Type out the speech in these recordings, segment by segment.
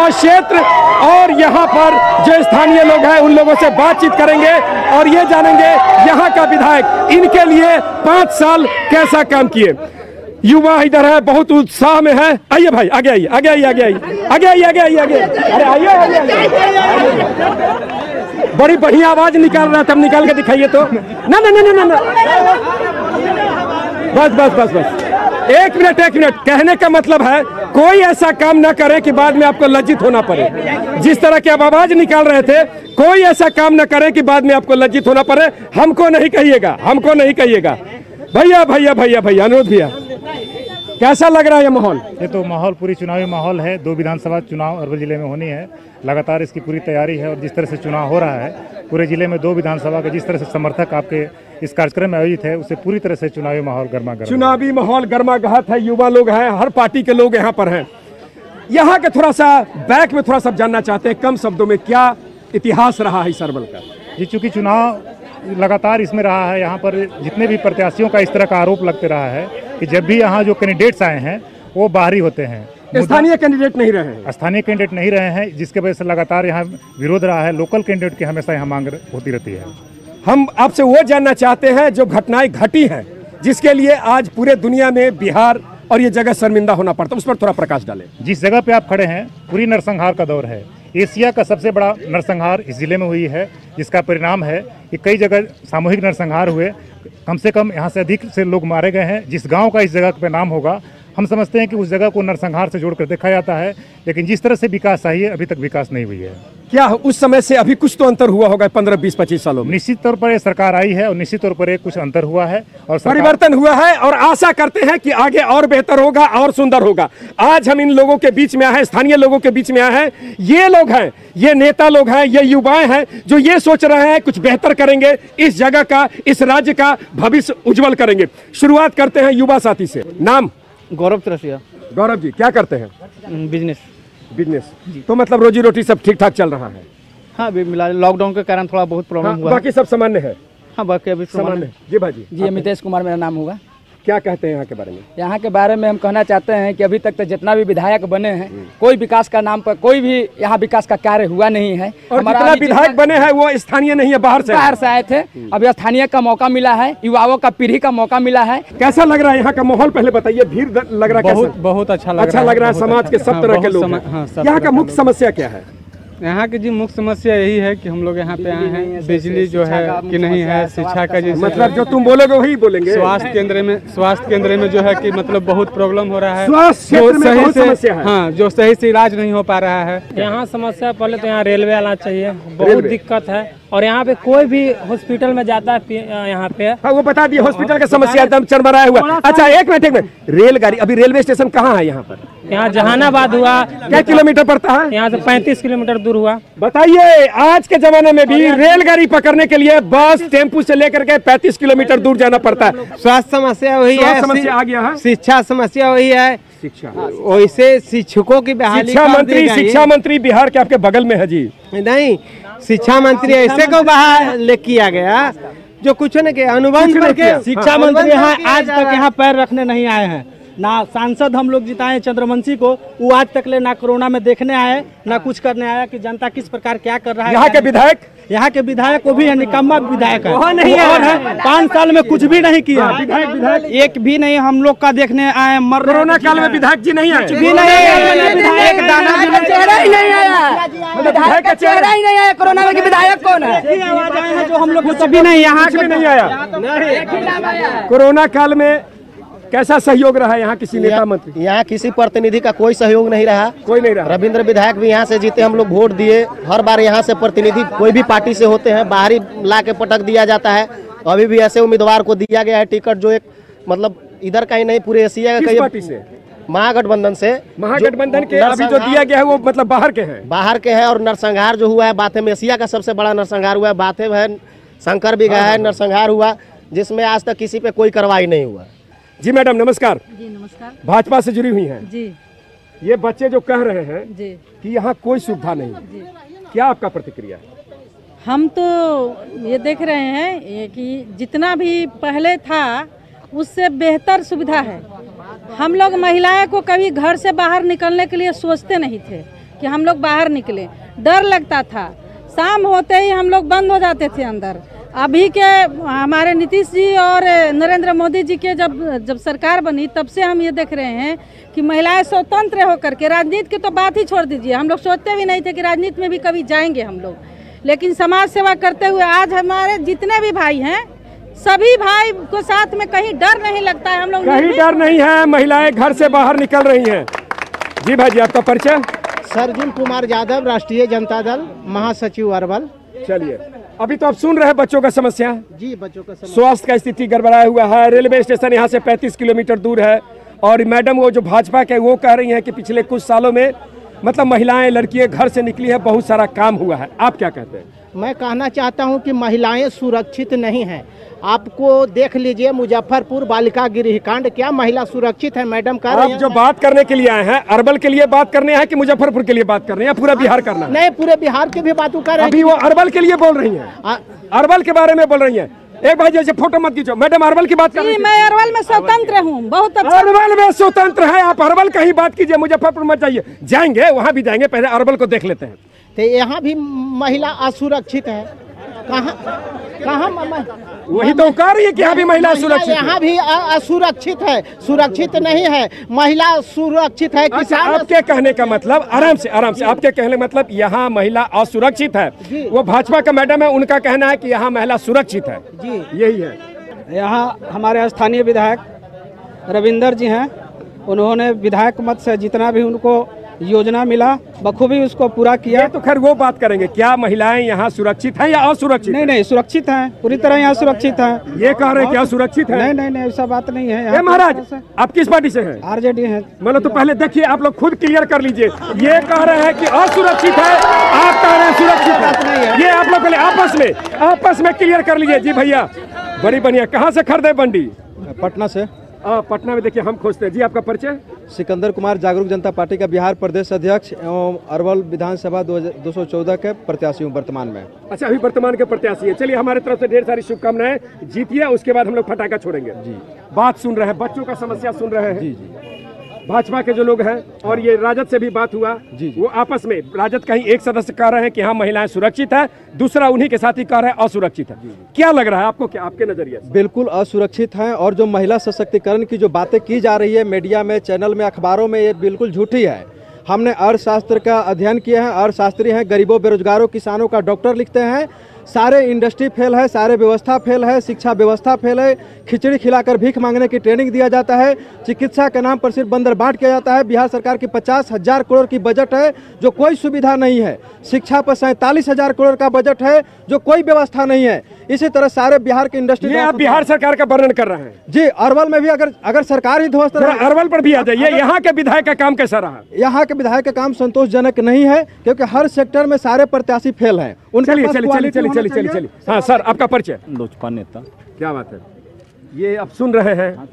विधानसभा क्षेत्र और यहाँ पर जो स्थानीय लोग हैं उन लोगों से बातचीत करेंगे और ये जानेंगे यहाँ का विधायक इनके लिए 5 साल कैसा काम किए। युवा इधर है, बहुत उत्साह में है। आइए भाई, आगे आइए, आगे आइए, आगे आइए, आगे आइए, आगे आइए, आगे अरे आइए, आइए। बड़ी बढ़िया आवाज निकाल रहा था, हम निकाल के दिखाइए तो। ना ना ना ना ना, बस बस बस बस, एक मिनट एक मिनट। कहने का मतलब है कोई ऐसा काम ना करे कि बाद में आपको लज्जित होना पड़े। जिस तरह की आप आवाज निकाल रहे थे, कोई ऐसा काम ना करे कि बाद में आपको लज्जित होना पड़े। हमको नहीं कहिएगा, हमको नहीं कहिएगा। भैया भैया भैया भैया, अनुरोध भैया, कैसा लग रहा है ये माहौल? ये तो माहौल पूरी चुनावी माहौल है। 2 विधानसभा चुनाव अरवल जिले में होनी है, लगातार इसकी पूरी तैयारी है। और जिस तरह से चुनाव हो रहा है पूरे जिले में 2 विधानसभा के जिस तरह से समर्थक आपके इस कार्यक्रम में आयोजित है, उससे पूरी तरह से चुनावी माहौल गर्मागर्म, चुनावी माहौल गर्मागहत है। युवा लोग हैं, हर पार्टी के लोग यहाँ पर हैं। यहाँ के थोड़ा सा बैक में थोड़ा सा जानना चाहते हैं, कम शब्दों में क्या इतिहास रहा है इस अरवल का? जी, चूँकि चुनाव लगातार इसमें रहा है, यहाँ पर जितने भी प्रत्याशियों का इस तरह का आरोप लगते रहा है कि जब भी यहाँ जो कैंडिडेट्स आए हैं वो बाहरी होते हैं, स्थानीय कैंडिडेट नहीं रहे हैं। स्थानीय कैंडिडेट नहीं रहे हैं, जिसके वजह से लगातार यहाँ विरोध रहा है। लोकल कैंडिडेट की हमेशा यहाँ मांग होती रहती है। हम आपसे वो जानना चाहते हैं जो घटनाएं घटी हैं, जिसके लिए आज पूरे दुनिया में बिहार और ये जगह शर्मिंदा होना पड़ता है, उस पर थोड़ा प्रकाश डालें। जिस जगह पे आप खड़े हैं पूरी नरसंहार का दौर है। एशिया का सबसे बड़ा नरसंहार इस जिले में हुई है, जिसका परिणाम है कि कई जगह सामूहिक नरसंहार हुए। कम से कम यहाँ से अधिक से लोग मारे गए हैं। जिस गांव का इस जगह पे नाम होगा, हम समझते हैं कि उस जगह को नरसंहार से जोड़कर देखा जाता है। लेकिन जिस तरह से विकास चाहिए, अभी तक विकास नहीं हुई है। क्या उस समय से अभी कुछ तो अंतर हुआ होगा 15, 20, 25 सालों में? निश्चित तौर पर ये सरकार आई है और निश्चित तौर पर कुछ अंतर हुआ है और परिवर्तन हुआ है और आशा करते हैं कि आगे और बेहतर होगा और सुंदर होगा। आज हम इन लोगों के बीच में आए हैं, स्थानीय लोगों के बीच में आए हैं। ये लोग हैं, ये नेता लोग हैं, ये युवाएं हैं जो ये सोच रहे हैं कुछ बेहतर करेंगे, इस जगह का, इस राज्य का भविष्य उज्जवल करेंगे। शुरुआत करते हैं युवा साथी से। नाम? गौरव त्रसिया। गौरव जी, क्या करते हैं? बिजनेस। बिजनेस, तो मतलब रोजी रोटी सब ठीक ठाक चल रहा है? हाँ, अभी मिला लॉकडाउन के कारण थोड़ा बहुत प्रॉब्लम हुआ। बाकी सब सामान्य है? हाँ, बाकी अभी सामान्य। जी भाजी। जी, अमितेश कुमार मेरा नाम होगा। क्या कहते हैं यहाँ के बारे में? यहाँ के बारे में हम कहना चाहते हैं कि अभी तक तो जितना भी विधायक बने हैं, कोई विकास का नाम पर कोई भी यहाँ विकास का कार्य हुआ नहीं है। और जितना विधायक बने हैं वो स्थानीय नहीं है, बाहर से आए थे। अभी स्थानीय का मौका मिला है, युवाओं का पीढ़ी का मौका मिला है। कैसा लग रहा है यहाँ का माहौल? पहले बताइए, भीड़ लग रहा है? बहुत अच्छा लग रहा है। समाज के सब तरह के लोग। यहाँ का मुख्य समस्या क्या है? यहाँ की जी मुख्य समस्या यही है कि हम लोग यहाँ पे आए हैं, बिजली जो है कि नहीं है, शिक्षा का जैसे मतलब जो तुम बोलोगे वही बोलेंगे। स्वास्थ्य केंद्र में जो है कि मतलब बहुत प्रॉब्लम हो रहा है। स्वास्थ्य क्षेत्र में बहुत समस्या है। हाँ, जो सही से इलाज नहीं हो पा रहा है। यहाँ समस्या पहले तो यहाँ रेलवे आना चाहिए, बहुत दिक्कत है। और यहाँ पे कोई भी हॉस्पिटल में जाता है यहाँ पे। हाँ, वो बता दिए हॉस्पिटल का समस्या एकदम चरमराया हुआ। अच्छा, एक मिनट, रेलगाड़ी, अभी रेलवे स्टेशन कहाँ है यहाँ पर? यहाँ जहानाबाद हुआ। क्या किलोमीटर पड़ता है? यहाँ से 35 किलोमीटर दूर हुआ। बताइए, आज के जमाने में भी रेलगाड़ी पकड़ने के लिए बस टेम्पू से लेकर के 35 किलोमीटर दूर जाना पड़ता है। स्वास्थ्य समस्या वही है, समस्या आ गया है। शिक्षा समस्या वही है, शिक्षा वैसे शिक्षकों की बहाली। शिक्षा मंत्री बिहार के आपके बगल में है जी। नहीं, शिक्षा मंत्री ऐसे को बाहर ले किया गया जो कुछ न के अनुबंध करके। शिक्षा मंत्री यहाँ आज तक यहाँ पैर रखने नहीं आए हैं। ना सांसद हम लोग जिताए चंद्रवंशी को, वो आज तक ले ना कोरोना में देखने आए, ना कुछ करने आया कि जनता किस प्रकार क्या कर रहा है। यहाँ के विधायक वो भी है, निकम्मा विधायक है, नहीं है। 5 साल में कुछ भी नहीं किया। विधायक एक भी नहीं हम लोग का देखने आए। कोरोना काल में विधायक जी नहीं आए, भी नहीं, विधायक दाना चेहरा ही नहीं आया, विधायक का चेहरा ही नहीं आया। कोरोना में विधायक कौन है? आवाज आए हैं जो हम लोग कुछ भी नहीं, यहाँ भी नहीं आया। कोरोना काल में कैसा सहयोग रहा यहाँ किसी नेता मंत्री? यहाँ किसी प्रतिनिधि का कोई सहयोग नहीं रहा, कोई नहीं रहा। रविंद्र विधायक भी यहाँ से जीते, हम लोग वोट दिए। हर बार यहाँ से प्रतिनिधि कोई भी पार्टी से होते हैं, बाहरी ला के पटक दिया जाता है। अभी भी ऐसे उम्मीदवार को दिया गया है टिकट जो एक मतलब इधर का ही नहीं पूरे एशिया का। किस पार्टी से? महागठबंधन से। महागठबंधन के अभी जो दिया गया है वो मतलब बाहर के हैं? बाहर के हैं। और नरसंहार जो हुआ है बाथे में, एशिया का सबसे बड़ा नरसंहार हुआ है बाथे में। शंकर भी गया है, नरसंहार हुआ जिसमें आज तक किसी पे कोई कार्रवाई नहीं हुआ। जी मैडम नमस्कार। जी नमस्कार। भाजपा से जुड़ी हुई हैं? जी। ये बच्चे जो कह रहे हैं जी कि यहाँ कोई सुविधा नहीं जी, क्या आपका प्रतिक्रिया है? हम तो ये देख रहे हैं कि जितना भी पहले था उससे बेहतर सुविधा है। हम लोग महिलाएं को कभी घर से बाहर निकलने के लिए सोचते नहीं थे कि हम लोग बाहर निकले, डर लगता था। शाम होते ही हम लोग बंद हो जाते थे अंदर। अभी के हमारे नीतीश जी और नरेंद्र मोदी जी के जब सरकार बनी तब से हम ये देख रहे हैं कि महिलाएं स्वतंत्र होकर के, राजनीति की तो बात ही छोड़ दीजिए, हम लोग सोचते भी नहीं थे कि राजनीति में भी कभी जाएंगे हम लोग, लेकिन समाज सेवा करते हुए आज हमारे जितने भी भाई हैं सभी भाई को साथ में कहीं डर नहीं लगता है। हम लोग कहीं डर नहीं है, महिलाएं घर से बाहर निकल रही हैं। जी भाई जी, आपका परिचय? सरजुल कुमार यादव, राष्ट्रीय जनता दल, महासचिव अरवल। चलिए, अभी तो आप सुन रहे हैं बच्चों का समस्या। जी, बच्चों का समस्या, स्वास्थ्य का स्थिति गड़बड़ाया हुआ है, रेलवे स्टेशन यहाँ से 35 किलोमीटर दूर है। और मैडम वो जो भाजपा के वो कह रही हैं कि पिछले कुछ सालों में मतलब महिलाएं लड़कियां घर से निकली है, बहुत सारा काम हुआ है। आप क्या कहते हैं? मैं कहना चाहता हूं कि महिलाएं सुरक्षित नहीं हैं। आपको देख लीजिए मुजफ्फरपुर बालिका गृह कांड, क्या महिला सुरक्षित है? मैडम कह रही हैं। आप जो बात करने के लिए आए हैं, अरवल के लिए बात करने हैं कि मुजफ्फरपुर के लिए बात करने हैं, पूरा बिहार करना है? नहीं, पूरे बिहार के भी बात कर रहे हैं। अभी वो अरवल के लिए बोल रही हैं, अरवल के बारे में बोल रही हैं। एक भाई जैसे फोटो मत खींचो, मैडम अरवल की बात कर रही हैं। मैं अरवल में स्वतंत्र हूँ, बहुत अच्छा। अरवल में स्वतंत्र है, आप अरवल का ही बात कीजिए, मुजफ्फरपुर मत जाइए। जाएंगे, वहाँ भी जाएंगे, पहले अरवल को देख लेते हैं। तो यहाँ भी महिला असुरक्षित है। कहाँ वही तो कह रही है कि यहाँ भी महिला सुरक्षित है। यहाँ भी असुरक्षित है, सुरक्षित नहीं है। महिला सुरक्षित है। किसान आपके कहने का मतलब, आराम से आपके कहने मतलब यहाँ महिला असुरक्षित है। वो भाजपा का मैडम है, उनका कहना है कि यहाँ महिला सुरक्षित है। जी, यही है। यहाँ हमारे स्थानीय विधायक रविंदर जी हैं, उन्होंने विधायक मत से जितना भी उनको योजना मिला बखूबी उसको पूरा किया। तो खैर वो बात करेंगे, क्या महिलाएं यहाँ सुरक्षित हैं या असुरक्षित? नहीं, सुरक्षित हैं, पूरी तरह यहाँ सुरक्षित हैं। ये कह रहे हैं कि असुरक्षित है? नहीं, ऐसा बात नहीं है। महाराज, आप किस पार्टी से हैं? आरजेडी है। मतलब तो पहले देखिए, आप लोग खुद क्लियर कर लीजिए। ये कह रहे हैं कि असुरक्षित है, आप कह रहे हैं सुरक्षित है। ये आप लोग पहले आपस में क्लियर कर लीजिए। जी भैया, बड़ी बढ़िया। कहाँ से खरीदे बंडी? पटना से। पटना में देखिए हम खोजते हैं। जी, आपका परिचय? सिकंदर कुमार, जागरूक जनता पार्टी का बिहार प्रदेश अध्यक्ष एवं अरवल विधानसभा 214 के प्रत्याशी हूँ वर्तमान में। अच्छा, अभी वर्तमान के प्रत्याशी है। चलिए, हमारे तरफ से ढेर सारी शुभकामनाएं, जीतिए, उसके बाद हम लोग फटाखा छोड़ेंगे। जी, बात सुन रहे हैं, बच्चों का समस्या सुन रहे हैं। जी, भाजपा के जो लोग हैं और ये राजद से भी बात हुआ। जी, वो आपस में राजद का ही एक सदस्य कह रहे हैं कि हाँ महिलाएं सुरक्षित है, दूसरा उन्हीं के साथी कह रहे हैं असुरक्षित है। क्या लग रहा है आपको, क्या आपके नजरिए से? बिल्कुल असुरक्षित हैं, और जो महिला सशक्तिकरण की जो बातें की जा रही है मीडिया में, चैनल में, अखबारों में, ये बिल्कुल झूठी है। हमने अर्थशास्त्र का अध्ययन किया है, अर्थशास्त्री हैं, गरीबों, बेरोजगारों, किसानों का डॉक्टर लिखते हैं। सारे इंडस्ट्री फेल है, सारे व्यवस्था फेल है, शिक्षा व्यवस्था फेल है, खिचड़ी खिलाकर भीख मांगने की ट्रेनिंग दिया जाता है, चिकित्सा के नाम पर सिर्फ बंदर बांट किया जाता है। बिहार सरकार की 50,000 करोड़ की बजट है जो कोई सुविधा नहीं है। शिक्षा पर 47,000 करोड़ का बजट है जो कोई व्यवस्था नहीं है। इसी तरह सारे बिहार के इंडस्ट्री। आप बिहार सरकार का वर्णन कर रहे हैं? जी, अरवल में भी अगर सरकार ही ध्वस्त रहे। अरवल पर भी आ जाइए। यहाँ के विधायक का काम कैसा रहा? यहाँ के विधायक का काम संतोषजनक नहीं है, क्योंकि हर सेक्टर में सारे प्रत्याशी फेल हैं। चलिए। हाँ सर, आपका परिचय? लोजपा नेता। क्या बात है, ये आप सुन रहे हैं?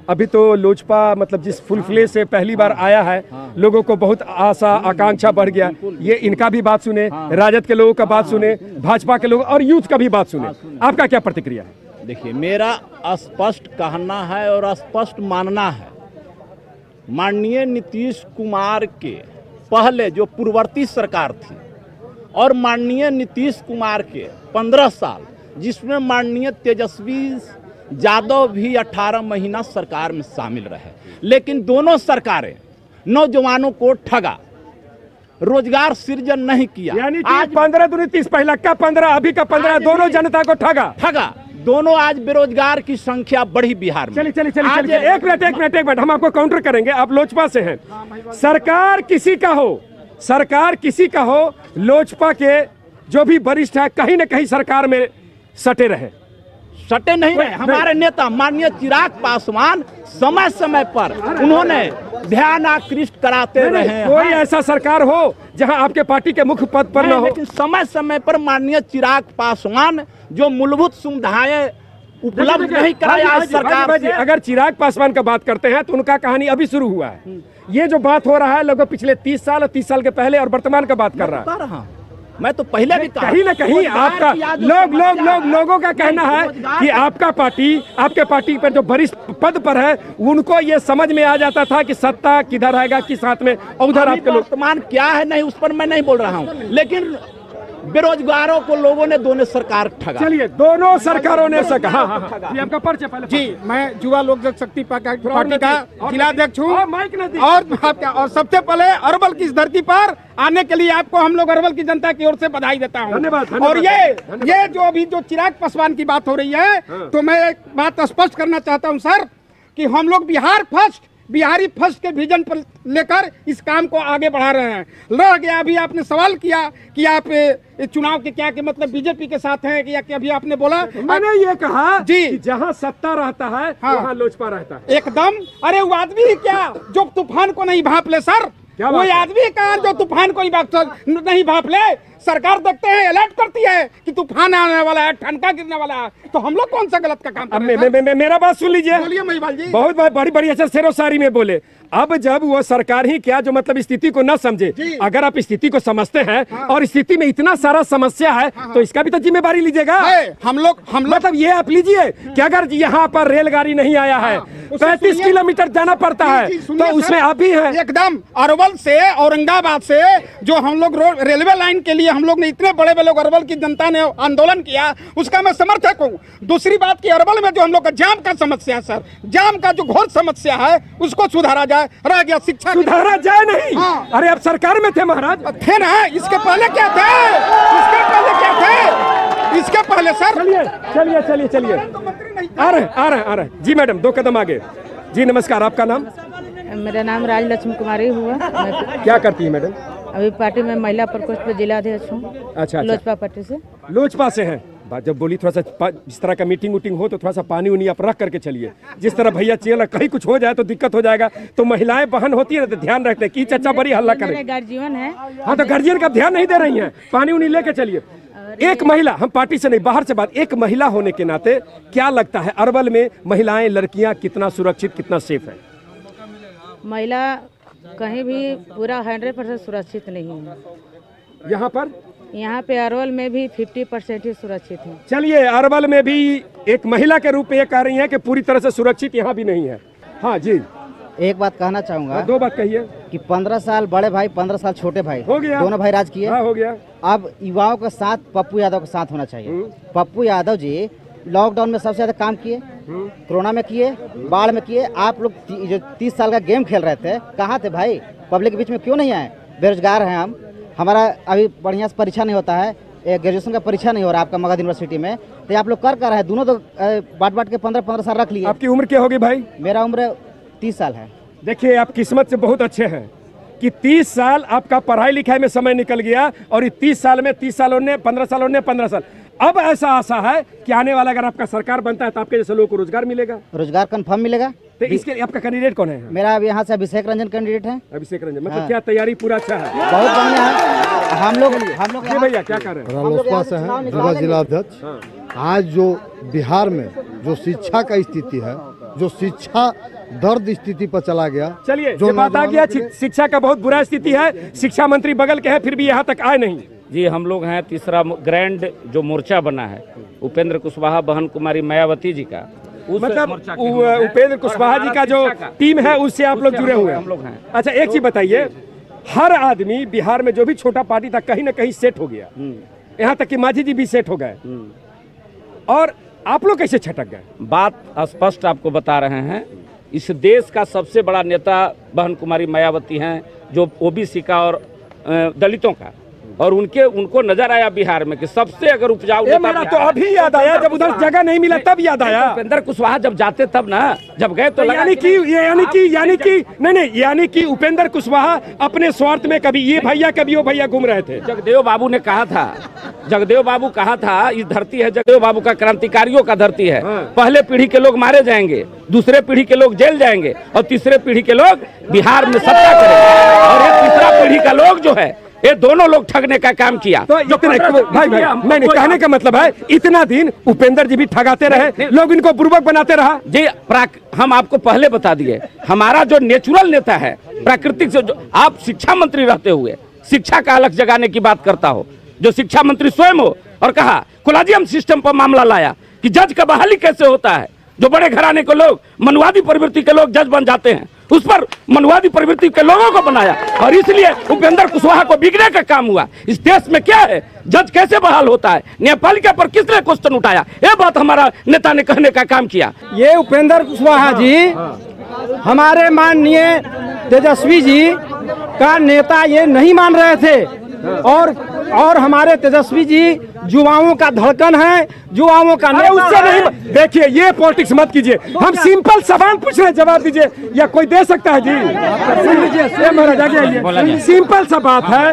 अभी तो लोजपा मतलब जिस फुलफिले से पहली बार आया है, लोगों को बहुत आशा आकांक्षा बढ़ गया। ये इनका भी बात सुने, राजद के लोगों का बात सुने, भाजपा के लोग और यूथ का भी बात सुने। आपका क्या प्रतिक्रिया है? देखिए, मेरा स्पष्ट कहना है और स्पष्ट मानना है, माननीय नीतीश कुमार के पहले जो पूर्ववर्ती सरकार थी और माननीय नीतीश कुमार के 15 साल, जिसमें माननीय तेजस्वी यादव भी 18 महीना सरकार में शामिल रहे, लेकिन दोनों सरकारें नौजवानों को ठगा, रोजगार सृजन नहीं किया। यानी कि 15 दूनी 30, पहला का 15, अभी का 15, दोनों जनता को ठगा। दोनों आज बेरोजगार की संख्या बढ़ी बिहार में। चलिए, एक मिनट, हम आपको काउंटर करेंगे। आप लोजपा से हैं। सरकार किसी का हो, लोजपा के जो भी वरिष्ठ है कहीं न कहीं सरकार में सटे नहीं रहे। हमारे नेता माननीय चिराग पासवान समय समय पर उन्होंने ध्यान आकृष्ट कराते रहे। कोई ऐसा सरकार हो जहां आपके पार्टी के मुख्य पद पर न हो, लेकिन समय समय पर माननीय चिराग पासवान जो मूलभूत सुविधाएं उपलब्ध नहीं कराया सरकार। अगर चिराग पासवान का बात करते हैं तो उनका कहानी अभी शुरू हुआ है। ये जो बात हो रहा है लगभग पिछले 30 साल और 30 साल के पहले और वर्तमान का बात कर रहा है। मैं तो पहले भी कहीं ना कहीं आपका लोगों का कहना है कि आपका पार्टी, आपके पार्टी पर जो वरिष्ठ पद पर है, उनको ये समझ में आ जाता था कि सत्ता किधर आएगा, किस हाथ में, और उधर आपके लोग वर्तमान क्या है नहीं उस पर मैं नहीं बोल रहा हूँ, लेकिन बेरोजगारों को लोगों ने दोनों सरकार ठगा। चलिए, दोनों सरकारों ने हाँ, ये आपका परिचय पहले। जी, मैं युवा लोक जनशक्ति पार्टी का जिलाध्यक्ष हूँ और सबसे पहले अरवल की इस धरती पर आने के लिए आपको हम लोग अरवल की जनता की ओर से बधाई देता हूँ। धन्यवाद। और ये जो अभी जो चिराग पासवान की बात हो रही है, तो मैं एक बात स्पष्ट करना चाहता हूँ सर, कि हम लोग बिहारी फर्स्ट के विजन पर लेकर इस काम को आगे बढ़ा रहे हैं। रह गया, अभी आपने सवाल किया कि आप चुनाव के क्या के मतलब बीजेपी के साथ हैं या कि अभी आपने बोला, मैंने ये कहा जी कि जहां सत्ता रहता है वहां लोजपा रहता है। एकदम। अरे वो आदमी ही क्या जो तूफान को नहीं भाप ले सर, कोई आदमी कहा जो तूफान को नहीं भाप ले। सरकार देखते हैं, अलर्ट करती है कि तूफान आने वाला है, ठनका गिरने वाला है, तो हम लोग कौन सा गलत का काम कर रहे हैं? मेरा बात सुन लीजिए। बोलिए महिपाल जी। बहुत बड़ी अच्छा शेरो शायरी में बोले। अब जब वो सरकार ही क्या जो मतलब स्थिति को न समझे, अगर आप स्थिति को समझते हैं और स्थिति में इतना सारा समस्या है, तो इसका भी तो जिम्मेवारी लीजिएगा। हम लोग मतलब ये आप लीजिए कि अगर यहाँ पर रेलगाड़ी नहीं आया है, 35 किलोमीटर जाना पड़ता है, तो उसमें आप भी हैं। एकदम। अरवल से औरंगाबाद से जो हम लोग रेलवे लाइन के लिए हम लोग ने इतने बड़े लोग अरवल की जनता ने आंदोलन किया, उसका मैं समर्थक हूँ। दूसरी बात की अरवल में जो हम लोग का जाम का समस्या है सर, जाम का जो घोर समस्या है उसको सुधारा जाए। रह गया शिक्षा, सुधारा जाए नहीं। अरे अब सरकार में थे महाराज, थे ना, इसके पहले क्या थे, इसके पहले सर। चलिए आ रहे जी। मैडम 2 कदम आगे जी। नमस्कार, आपका नाम? मेरा नाम राजलक्ष्मी कुमारी हुआ। क्या करती है मैडम? अभी पार्टी में महिला प्रकोष्ठ पे जिलाध्यक्ष हूँ। अच्छा। लोजपा पार्टी से। लोजपा से हैं। जब बोली थोड़ा सा इस तरह का मीटिंग हो तो थोड़ा सा पानी उनी आप रख करके चलिए। जिस तरह भैया चेला कहीं कुछ हो जाए तो दिक्कत हो जाएगा, तो महिलाएं बहन होती है तो ध्यान रखते हैं कि चाचा बड़ी हल्ला करे। गार्जियन है। हाँ, तो गार्जियन का ध्यान नहीं दे रही है। पानी उनी लेके चलिए। एक महिला, हम पार्टी से नहीं बाहर से बात, एक महिला होने के नाते क्या लगता है अरवल में महिलाएं, लड़कियां कितना सुरक्षित, कितना सेफ है? महिला कहीं भी पूरा 100% सुरक्षित नहीं है। यहाँ पे अरवल में भी 50% ही सुरक्षित है। चलिए, अरवल में भी एक महिला के रूप में ये कह रही हैं कि पूरी तरह से सुरक्षित यहाँ भी नहीं है। हाँ जी, एक बात कहना चाहूँगा। 2 बात कहिए। कि 15 साल बड़े भाई, 15 साल छोटे भाई, हो गया। दोनों भाई राज किए। हाँ, हो गया। अब युवाओं का साथ पप्पू यादव का साथ होना चाहिए। पप्पू यादव जी लॉकडाउन में सबसे ज्यादा काम किए, कोरोना में किए, बाढ़ में किए। आप लोग जो 30 साल का गेम खेल रहे थे, कहाँ थे भाई? पब्लिक के बीच में क्यों नहीं आए? बेरोजगार हैं हम, हमारा अभी बढ़िया से परीक्षा नहीं होता है, ग्रेजुएशन का परीक्षा नहीं हो रहा आपका मगध यूनिवर्सिटी में, तो आप लोग कर रहे हैं। दोनों तो बांट के 15-15 साल रख लिए। आपकी उम्र क्या होगी भाई? मेरा उम्र 30 साल है। देखिए, आप किस्मत से बहुत अच्छे हैं कि 30 साल आपका पढ़ाई लिखाई में समय निकल गया, और 30 साल में 30 साल ने 15 साल ने 15 साल। अब ऐसा आशा है कि आने वाला अगर आपका सरकार बनता है तो आपके जैसे लोगों को रोजगार मिलेगा। रोजगार कंफर्म मिलेगा। तो इसके लिए आपका कैंडिडेट कौन है? मेरा अब यहाँ से अभिषेक रंजन कैंडिडेट है। अभिषेक रंजन, मतलब क्या तैयारी पूरा अच्छा है? बहुत बढ़िया है। हम लोग भैया क्या कर रहे हैं? रालोसपा से हैं, जिलाध्यक्ष। आज जो बिहार में जो शिक्षा का स्थिति है, जो शिक्षा दर्द स्थिति पर चला गया। चलिए, जो बात आ गया, शिक्षा का बहुत बुरा स्थिति है। शिक्षा मंत्री बगल के हैं, फिर भी यहाँ तक आए नहीं। जी, हम लोग हैं तीसरा ग्रैंड जो मोर्चा बना है उपेंद्र कुशवाहा, बहन कुमारी मायावती जी का, मतलब उपेंद्र कुशवाहा जी का जो टीम है उससे आप लोग जुड़े हुए हैं? हम लोग हैं। अच्छा, एक चीज बताइए, हर आदमी बिहार में जो भी छोटा पार्टी था कहीं ना कहीं सेट हो गया, यहाँ तक कि मांझी जी भी सेट हो गए, और आप लोग कैसे छटक गए? बात स्पष्ट आपको बता रहे हैं। इस देश का सबसे बड़ा नेता बहन कुमारी मायावती हैं, जो ओबीसी का और दलितों का, और उनको नजर आया बिहार में कि सबसे अगर उपजाऊ नेता, मेरा तो अभी याद आया, जब उधर जगह नहीं मिला तब याद आया। उपेंद्र कुशवाहा जब जाते तब ना, जब गए तो यानी कि उपेंद्र कुशवाहा अपने स्वार्थ में कभी ये भैया कभी वो भैया घूम रहे थे। जगदेव बाबू ने कहा था, जगदेव बाबू कहा था, इस धरती है जगदेव बाबू का, क्रांतिकारियों का धरती है। पहले पीढ़ी के लोग मारे जाएंगे, दूसरे पीढ़ी के लोग जेल जाएंगे, और तीसरे पीढ़ी के लोग बिहार में सत्ता करेंगे, और ये तीसरा पीढ़ी का लोग जो है, ये दोनों लोग ठगने का काम किया। तो भाई नहीं, कहने का मतलब है इतना दिन उपेंद्र जी भी ठगाते रहे, लोग इनको पूर्वक बनाते रहा। जी, हम आपको पहले बता दिए, हमारा जो नेचुरल नेता है, प्राकृतिक से, जो आप शिक्षा मंत्री रहते हुए शिक्षा का अलग जगाने की बात करता हो, जो शिक्षा मंत्री स्वयं हो, और कहा कोलाजियम सिस्टम पर मामला लाया कि जज का बहाली कैसे होता है, जो बड़े घराने के लोग, मनुवादी प्रवृत्ति के लोग जज बन जाते हैं, उस पर मनुवादी प्रवृत्ति के लोगों को बनाया और इसलिए उपेंद्र कुशवाहा को बिगड़ने का काम हुआ। इस देश में क्या है, जज कैसे बहाल होता है, न्यायपालिका पर किसने क्वेश्चन उठाया, ये बात हमारा नेता ने कहने का काम किया। ये उपेंद्र कुशवाहा जी हमारे माननीय तेजस्वी जी का नेता ये नहीं मान रहे थे और हमारे तेजस्वी जी युवाओं का धड़कन है, युवाओं का नेता उससे नहीं। देखिए ये पॉलिटिक्स मत कीजिए, हम सिंपल सवाल पूछ रहे हैं, जवाब दीजिए, या कोई दे सकता है जी? सुन लीजिए, सिंपल सा बात है,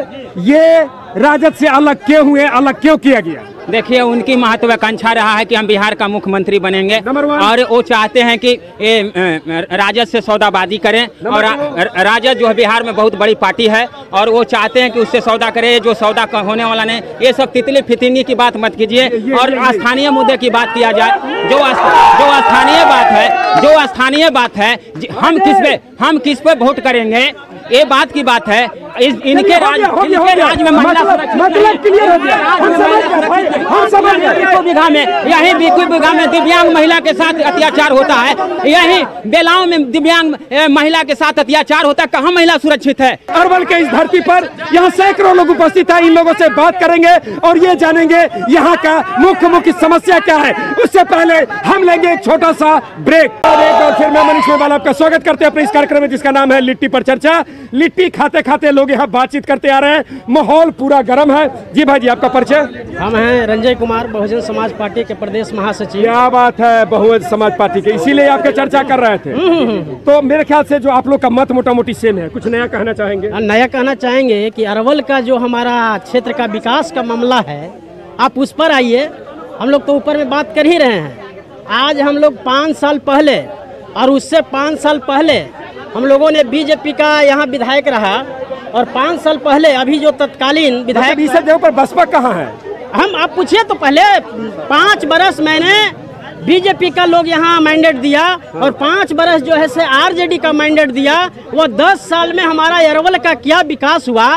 ये राजद से अलग क्यों हुए, अलग क्यों किया गया? देखिए उनकी महत्वाकांक्षा रहा है कि हम बिहार का मुख्यमंत्री बनेंगे और वो चाहते हैं कि राजद से सौदाबाजी करें और राजद जो है बिहार में बहुत बड़ी पार्टी है और वो चाहते हैं कि उससे सौदा करें, जो सौदा होने वाला नहीं। ये सब तितली फितिंगी की बात मत कीजिए और स्थानीय मुद्दे की बात किया जाए। जो स्थानीय बात है हम किस पे वोट करेंगे, ये बात की बात है। इनके राज में महिला बीघा में यही बीघा में दिव्यांग महिला के साथ अत्याचार होता है, यही बेलाओं में दिव्यांग महिला के साथ अत्याचार होता है, कहाँ महिला सुरक्षित है? अरवल के इस धरती पर यहाँ सैकड़ों लोग उपस्थित हैं, इन लोगों से बात करेंगे और ये जानेंगे यहाँ का मुख्य समस्या क्या है। उससे पहले हम लेंगे एक छोटा सा ब्रेक। एक बार फिर मैं मनीष मेवाल आपका स्वागत करते हैं अपने इस कार्यक्रम में जिसका नाम है लिट्टी पर चर्चा। लिट्टी खाते खाते लोग यहाँ बातचीत करते आ रहे हैं, माहौल पूरा गर्म है। जी भाई जी, आपका परिचय? हम हैं रंजय कुमार, बहुजन समाज पार्टी के प्रदेश महासचिव। क्या बात है, बहुजन समाज पार्टी के, इसीलिए आपके चर्चा कर रहे थे। तो मेरे ख्याल से जो आप लोग का मत मोटा मोटी सेम है, कुछ नया कहना चाहेंगे? नया कहना चाहेंगे कि अरवल का जो हमारा क्षेत्र का विकास का मामला है, आप उस पर आइए। हम लोग तो ऊपर में बात कर ही रहे हैं। आज हम लोग 5 साल पहले और उससे 5 साल पहले हम लोगों ने बीजेपी का यहाँ विधायक रहा और 5 साल पहले अभी जो तत्कालीन विधायक इस जगह पर बसपा कहाँ है? हम आप पूछिए तो पहले 5 बरस मैंने बीजेपी का लोग यहाँ मैंडेट दिया और 5 बरस जो है से आरजेडी का मैंडेट दिया। वो 10 साल में हमारा अरवल का क्या विकास हुआ,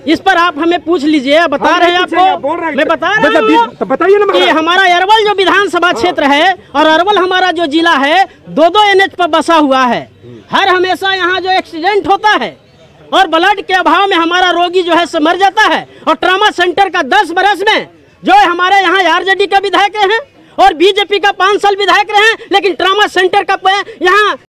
इस पर आप हमें पूछ लीजिए। बता रहे हैं आपको, मैं बता रहा हूँ, बताइए ना कि हमारा अरवल जो विधानसभा क्षेत्र है और अरवल हमारा जो जिला है 2-2 NH पर बसा हुआ है। हर हमेशा यहाँ जो एक्सीडेंट होता है और ब्लड के अभाव में हमारा रोगी जो है से मर जाता है और ट्रामा सेंटर का 10 बरस में जो है हमारे यहाँ आरजेडी का विधायक रहे और बीजेपी का 5 साल विधायक रहे, लेकिन ट्रामा सेंटर का यहाँ